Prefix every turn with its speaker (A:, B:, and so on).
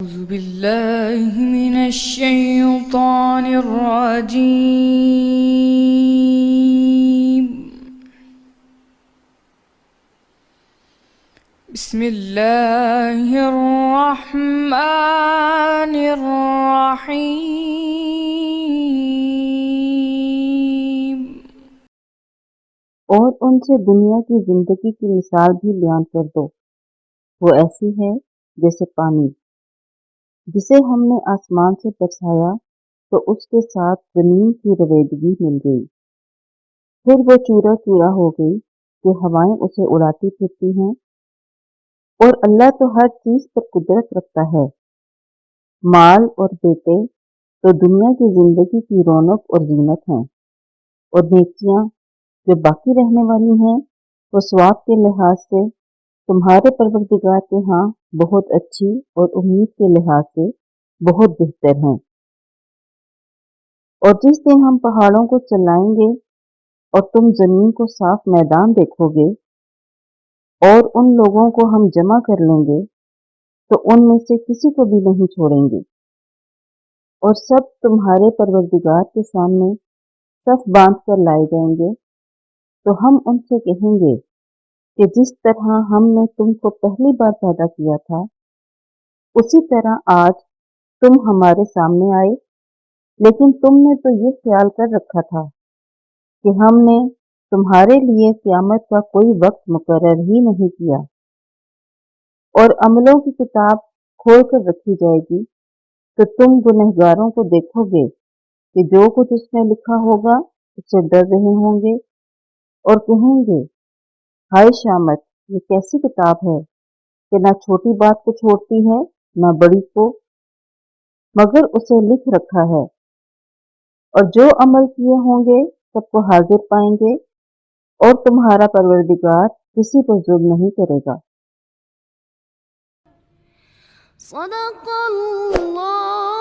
A: أعوذ بالله من الشيطان الرجيم. بسم الله الرحمن الرحيم.
B: اور ان سے دنیا کی زندگی کی مثال بھی بیان کر دو، وہ ایسی ہے جیسے پانی جسے ہم نے آسمان سے برسایا تو اس کے ساتھ زمین کی رویدگی مل گئی، پھر وہ چورا چورا ہو گئی کہ ہوائیں اسے اڑاتی پھرتی ہیں۔ اور اللہ تو ہر چیز پر قدرت رکھتا ہے۔ مال اور بیٹے تو دنیا کی زندگی کی رونق اور زینت ہیں، اور نیکیاں جو باقی رہنے والی ہیں وہ ثواب کے لحاظ سے تمہارے پروردگار کے ہاں بہت اچھی اور امید کے لحاظ سے بہت بہتر ہیں۔ اور جس دن ہم پہاڑوں کو چلائیں گے اور تم زمین کو صاف میدان دیکھو گے، اور ان لوگوں کو ہم جمع کر لیں گے تو ان میں سے کسی کو بھی نہیں چھوڑیں گے، اور سب تمہارے پروردگار کے سامنے صف باندھ کر لائے جائیں گے، تو ہم ان سے کہیں گے کہ جس طرح ہم نے تم کو پہلی بار پیدا کیا تھا اسی طرح آج تم ہمارے سامنے آئے، لیکن تم نے تو یہ خیال کر رکھا تھا کہ ہم نے تمہارے لیے قیامت کا کوئی وقت مقرر ہی نہیں کیا، اور عملوں کی کتاب کھول کر رکھی جائے گی تو تم گنہگاروں کو دیکھو گے کہ جو کچھ اس میں لکھا ہوگا اس سے ڈر رہے ہوں گے اور کہیں گے، ہائے شامت، یہ کیسی کتاب ہے کہ نہ چھوٹی بات کو چھوڑتی ہے نہ بڑی کو، مگر اسے لکھ رکھا ہے، اور جو عمل کیے ہوں گے سب کو حاضر پائیں گے، اور تمہارا پروردگار کسی پر ظلم نہیں کرے گا۔
C: صدق اللہ